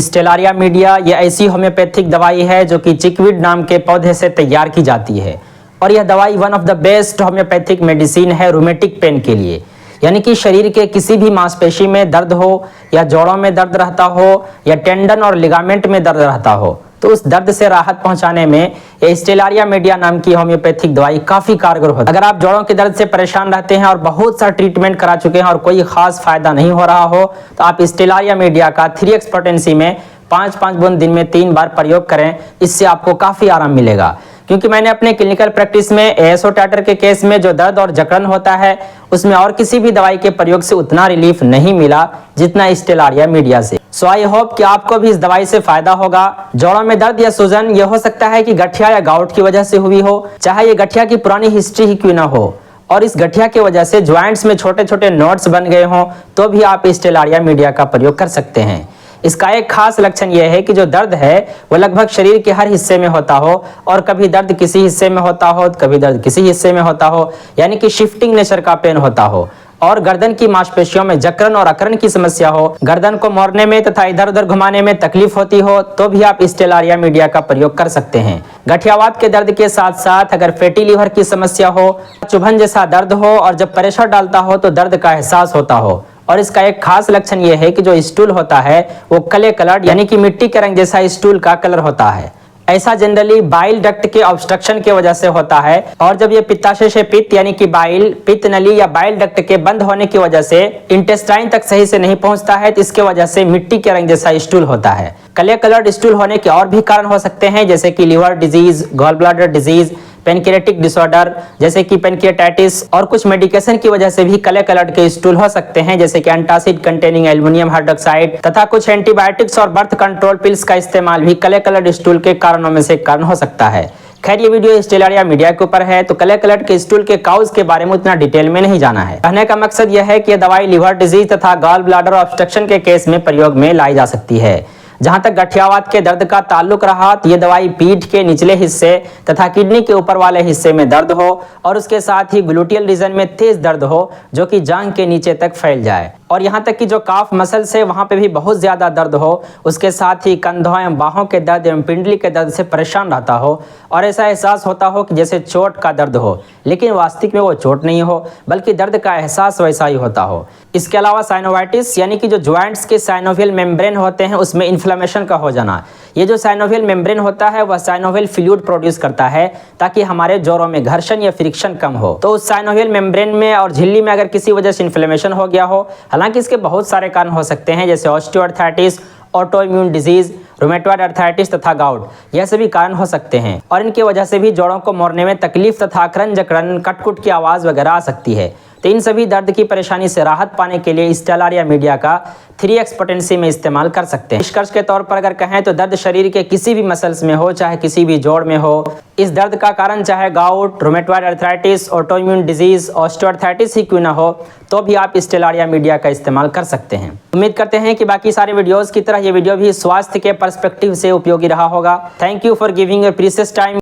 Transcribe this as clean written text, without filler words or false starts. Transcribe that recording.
स्टेलारिया media ये ऐसी homeopathic दवाई है जो कि चिकवीड नाम के पौधे से तैयार की जाती है और यह दवाई one of the best homeopathic medicine है रूमेटिक पेन के लिए। यानी कि शरीर के किसी भी मांसपेशी में दर्द हो या जोड़ों में दर्द रहता हो या टेंडन और लिगामेंट में दर्द रहता हो तो उस दर्द से राहत पहुंचाने में ये स्टेलारिया मीडिया नाम की होम्योपैथिक दवाई काफी कारगर होती है। अगर आप जोड़ों के दर्द से परेशान रहते हैं और बहुत सा ट्रीटमेंट करा चुके हैं और कोई खास फायदा नहीं हो रहा हो तो आप स्टेलारिया मीडिया का 3x पोटेंसी में 5-5 बूंद दिन में 3 बार प्रयोग करें। इससे आपको काफी आराम मिलेगा, क्योंकि मैंने अपने क्लिनिकल प्रैक्टिस में एएसओ टाइटर के केस में जो दर्द और जकड़न होता है उसमें और किसी भी दवाई के प्रयोग से उतना रिलीफ नहीं मिला जितना स्टेलारिया मीडिया से। सो आई होप कि आपको भी इस दवाई से फायदा होगा। जोड़ों में दर्द या सूजन ये हो सकता है कि गठिया या गाउट की वजह से हुई हो, चाहे ये गठिया की पुरानी हिस्ट्री ही क्यों ना हो, और इस गठिया की वजह से ज्वाइंट्स में छोटे छोटे नोट्स बन गए हों तो भी आप स्टेलारिया मीडिया का प्रयोग कर सकते हैं। इसका एक खास लक्षण यह है कि जो दर्द है वो लगभग शरीर के हर हिस्से में होता हो और कभी दर्द किसी हिस्से में होता हो तो कभी दर्द किसी हिस्से में होता हो, यानी कि शिफ्टिंग नेचर का पेन होता हो। और गर्दन की मांसपेशियों में जकड़न और अकड़न की समस्या हो, गर्दन को मोड़ने में तथा इधर उधर घुमाने में तकलीफ होती हो तो भी आप स्टेलारिया मीडिया का प्रयोग कर सकते हैं। गठियावात के दर्द के साथ साथ अगर फैटी लीवर की समस्या हो, चुभन जैसा दर्द हो और जब प्रेशर डालता हो तो दर्द का एहसास होता हो, और इसका एक खास लक्षण यह है कि जो स्टूल होता है वो क्ले कलर्ड यानी कि मिट्टी के रंग जैसा स्टूल का कलर होता है। ऐसा जनरली बाइल डक्ट के ऑब्स्ट्रक्शन की वजह से होता है, और जब ये पित्ताशय से पित्त यानी कि बाइल पित्त नली या बाइल डक्ट के बंद होने की वजह से इंटेस्टाइन तक सही से नहीं पहुंचता है तो इसके वजह से मिट्टी के रंग जैसा स्टूल होता है। क्ले कलर्ड स्टूल होने के और भी कारण हो सकते हैं, जैसे कि liver disease, gall bladder disease, pancreatic disorder जैसे कि पेनक्रियाटाइटिस, और कुछ मेडिकेशन की वजह से भी क्ले कलर्ड के स्टूल हो सकते हैं, जैसे कि एंटासिड कंटेनिंग एल्युमिनियम हाइड्रोक्साइड तथा कुछ एंटीबायोटिक्स और बर्थ कंट्रोल पिल्स का इस्तेमाल भी क्ले कलर्ड स्टूल के कारणों में से कारण हो सकता है। खैर ये वीडियो स्टेलारिया मीडिया के ऊपर है तो क्ले कलर्ड के स्टूल के काउज के बारे में उतना डिटेल में नहीं जाना है। कहने का मकसद यह है कि यह दवाई लिवर डिजीज तथा गॉल ब्लैडर ऑब्स्ट्रक्शन के केस में प्रयोग में लाई जा सकती है। जहां तक गठियावात के दर्द का ताल्लुक रहा तो ये दवाई पीठ के निचले हिस्से तथा किडनी के ऊपर वाले हिस्से में दर्द हो और उसके साथ ही ग्लूटियल रीजन में तेज दर्द हो जो कि जांघ के नीचे तक फैल जाए, और यहाँ तक कि जो काफ मसल्स है वहाँ पे भी बहुत ज़्यादा दर्द हो, उसके साथ ही कंधों एवं बाहों के दर्द एवं पिंडली के दर्द से परेशान रहता हो और ऐसा एहसास होता हो कि जैसे चोट का दर्द हो, लेकिन वास्तविक में वो चोट नहीं हो बल्कि दर्द का एहसास वैसा ही होता हो। इसके अलावा साइनोवाइटिस यानी कि जो ज्वाइंट्स के साइनोवियल मेम्ब्रेन होते हैं उसमें इन्फ्लेमेशन का हो जाना। ये जो साइनोवियल मेम्ब्रेन होता है वह साइनोवियल फ्लूइड प्रोड्यूस करता है ताकि हमारे जोड़ों में घर्षण या फ्रिक्शन कम हो। तो उस साइनोवियल मेम्ब्रेन में और झिल्ली में अगर किसी वजह से इन्फ्लेमेशन हो गया हो, हालांकि इसके बहुत सारे कारण हो सकते हैं जैसे osteoarthritis, autoimmune disease, rheumatoid arthritis तथा गाउट, यह सभी कारण हो सकते हैं और इनकी वजह से भी जोड़ों को मोड़ने में तकलीफ तथा अकड़न जकड़न कटकुट की आवाज़ वगैरह आ सकती है। तो इन सभी दर्द की परेशानी से राहत पाने के लिए स्टेलारिया मीडिया का 3x पोटेंसी में इस्तेमाल कर सकते हैं। निष्कर्ष के तौर पर अगर कहें तो दर्द शरीर के किसी भी मसल्स में हो, चाहे किसी भी जोड़ में हो, इस दर्द का कारण चाहे gout, rheumatoid arthritis, autoimmune disease, osteoarthritis ही क्यों ना हो तो भी आप स्टेलारिया मीडिया का इस्तेमाल कर सकते हैं। उम्मीद करते हैं कि बाकी सारे वीडियोज़ की तरह ये वीडियो भी स्वास्थ्य के पर्सपेक्टिव से उपयोगी रहा होगा। Thank you for giving your precious time.